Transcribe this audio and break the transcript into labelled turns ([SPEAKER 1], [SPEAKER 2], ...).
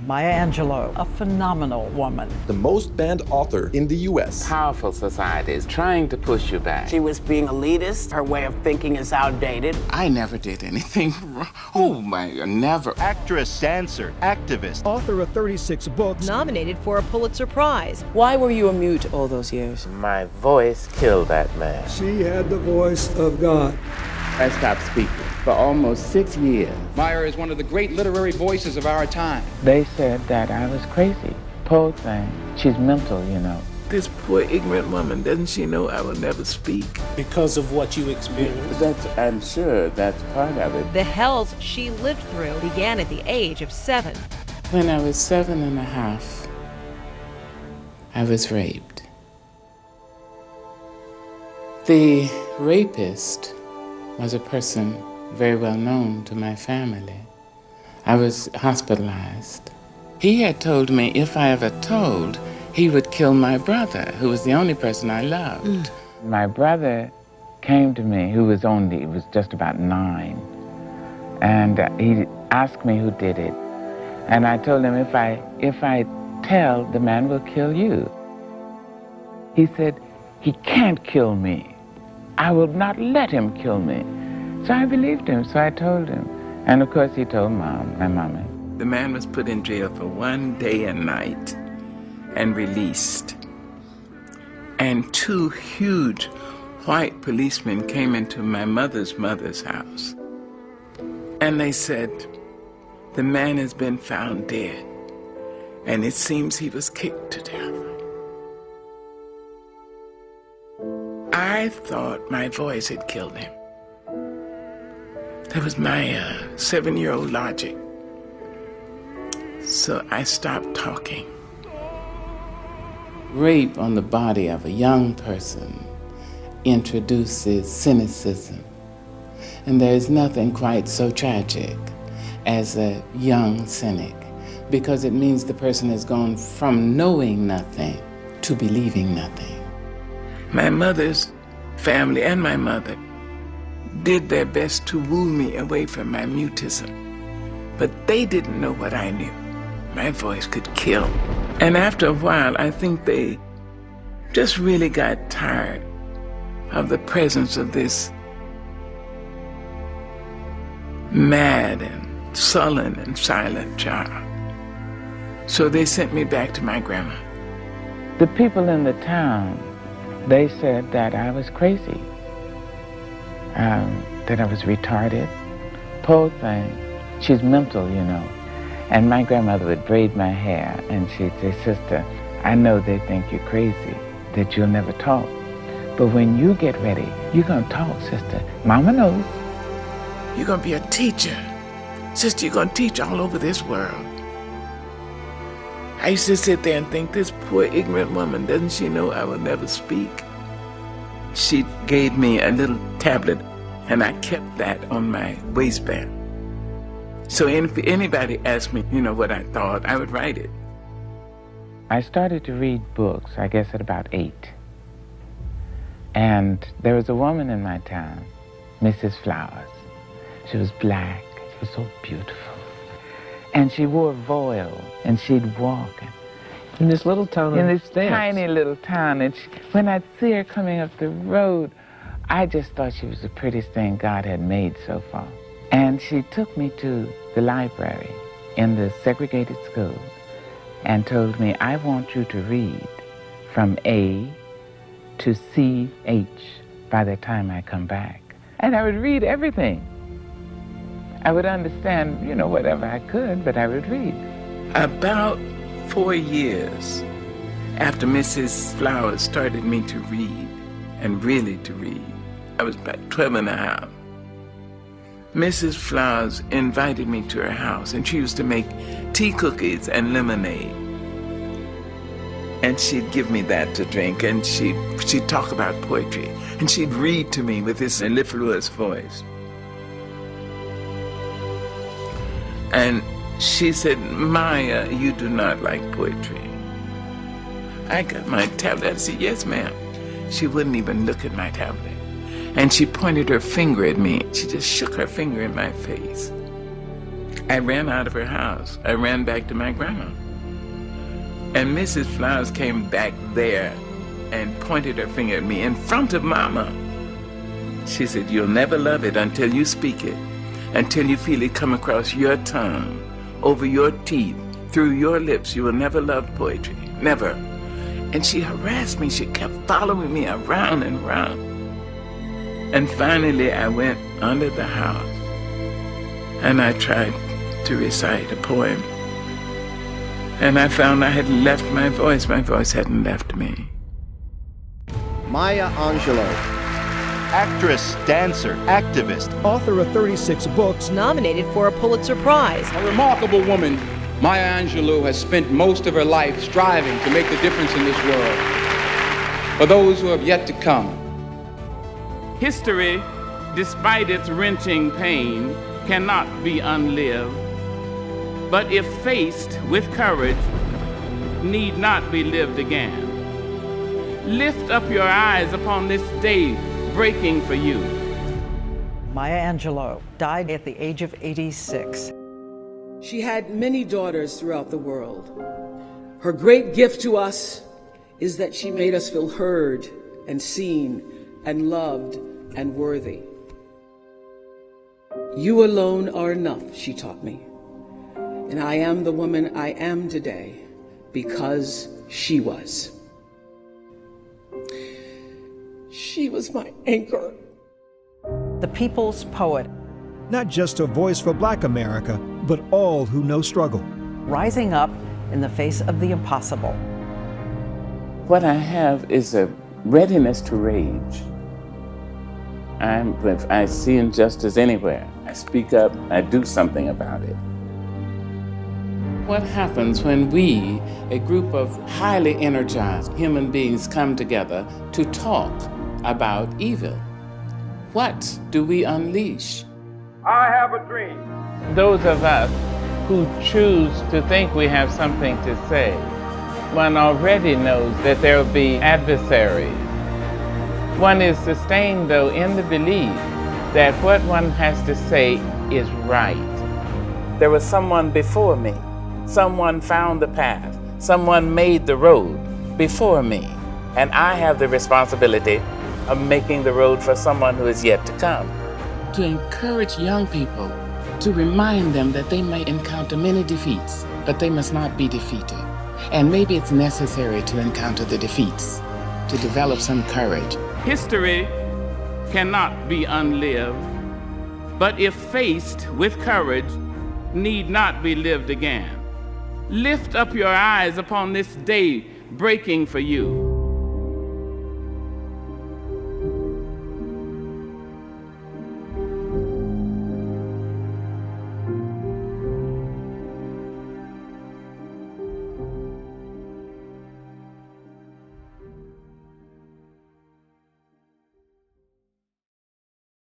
[SPEAKER 1] Maya Angelou, a phenomenal woman.
[SPEAKER 2] The most banned author in the U.S.
[SPEAKER 3] Powerful society is trying to push you back.
[SPEAKER 4] She was being elitist. Her way of thinking is outdated.
[SPEAKER 3] I never did anything wrong. Oh my, never.
[SPEAKER 5] Actress, dancer, activist.
[SPEAKER 6] Author of 36 books.
[SPEAKER 7] Nominated for a Pulitzer Prize.
[SPEAKER 8] Why were you a mute all those years?
[SPEAKER 3] My voice killed that man.
[SPEAKER 6] She had the voice of God.
[SPEAKER 3] I stopped speaking for almost 6 years.
[SPEAKER 9] Maya is one of the great literary voices of our time.
[SPEAKER 3] They said that I was crazy. Poor thing. She's mental, you know. This poor ignorant woman, doesn't she know I will never speak?
[SPEAKER 10] Because of what you experienced?
[SPEAKER 3] I'm sure that's part of it.
[SPEAKER 7] The hells she lived through began at the age of 7.
[SPEAKER 3] When I was 7.5, I was raped. The rapist was a person very well known to my family. I was hospitalized. He had told me if I ever told, he would kill my brother, who was the only person I loved. My brother came to me, he was just about 9, and he asked me who did it. And I told him, if I tell, the man will kill you. He said, he can't kill me. I will not let him kill me. So I believed him, so I told him. And of course he told Mom, my mommy. The man was put in jail for 1 day and night and released. And 2 huge white policemen came into my mother's house. And they said, the man has been found dead, and it seems he was kicked to death. I thought my voice had killed him. That was my 7-year-old logic. So I stopped talking. Rape on the body of a young person introduces cynicism. And there is nothing quite so tragic as a young cynic, because it means the person has gone from knowing nothing to believing nothing. My mother's family and my mother did their best to woo me away from my mutism, but they didn't know what I knew. My voice could kill. And after a while, I think they just really got tired of the presence of this mad and sullen and silent child. So they sent me back to my grandma. The people in the town, they said that I was crazy, that I was retarded. Poor thing, she's mental, you know. And my grandmother would braid my hair and she'd say, sister, I know they think you're crazy, that you'll never talk. But when you get ready, you're gonna talk, sister. Mama knows. You're gonna be a teacher. Sister, you're gonna teach all over this world. I used to sit there and think, this poor ignorant woman, doesn't she know I will never speak? She gave me a little tablet and I kept that on my waistband. So if anybody asked me, what I thought, I would write it. I started to read books, I guess at about 8. And there was a woman in my town, Mrs. Flowers. She was black, she was so beautiful. And she wore a voile, and she'd walk.
[SPEAKER 11] In this little town?
[SPEAKER 3] In this tiny little town. And when I'd see her coming up the road, I just thought she was the prettiest thing God had made so far. And she took me to the library in the segregated school and told me, I want you to read from A to CH by the time I come back. And I would read everything. I would understand, whatever I could, but I would read. About 4 years after Mrs. Flowers started me to read, and really to read, I was about 12 and a half. Mrs. Flowers invited me to her house, and she used to make tea cookies and lemonade. And she'd give me that to drink, and she'd talk about poetry, and she'd read to me with this mellifluous voice. And she said, Maya, you do not like poetry. I got my tablet. I said, yes, ma'am. She wouldn't even look at my tablet. And she pointed her finger at me. She just shook her finger in my face. I ran out of her house. I ran back to my grandma. And Mrs. Flowers came back there and pointed her finger at me in front of Mama. She said, "You'll never love it until you speak it, until you feel it come across your tongue, over your teeth, through your lips. You will never love poetry, never." And she harassed me. She kept following me around and around. And finally, I went under the house and I tried to recite a poem. And I found I had left my voice. My voice hadn't left me.
[SPEAKER 5] Maya Angelou. Actress, dancer, activist.
[SPEAKER 6] Author of 36 books.
[SPEAKER 7] Nominated for a Pulitzer Prize.
[SPEAKER 9] A remarkable woman, Maya Angelou has spent most of her life striving to make the difference in this world for those who have yet to come.
[SPEAKER 3] History, despite its wrenching pain, cannot be unlived, but if faced with courage, need not be lived again. Lift up your eyes upon this day breaking for you.
[SPEAKER 1] Maya Angelou died at the age of 86.
[SPEAKER 8] She had many daughters throughout the world. Her great gift to us is that she made us feel heard and seen and loved and worthy. You alone are enough, she taught me. And I am the woman I am today because she was. She was my anchor.
[SPEAKER 1] The people's poet,
[SPEAKER 6] Not just a voice for Black America, but all who know struggle.
[SPEAKER 1] rising up in the face of the impossible.
[SPEAKER 3] What I have is a readiness to rage. If I see injustice anywhere, I speak up, I do something about it. What happens when we, a group of highly energized human beings, come together to talk about evil? What do we unleash?
[SPEAKER 9] I have a dream.
[SPEAKER 3] Those of us who choose to think we have something to say, one already knows that there will be adversaries. One is sustained, though, in the belief that what one has to say is right. There was someone before me. Someone found the path. Someone made the road before me. And I have the responsibility of making the road for someone who is yet to come. To encourage young people, to remind them that they may encounter many defeats, but they must not be defeated. And maybe it's necessary to encounter the defeats, to develop some courage. History cannot be unlived, but if faced with courage, need not be lived again. Lift up your eyes upon this day breaking for you.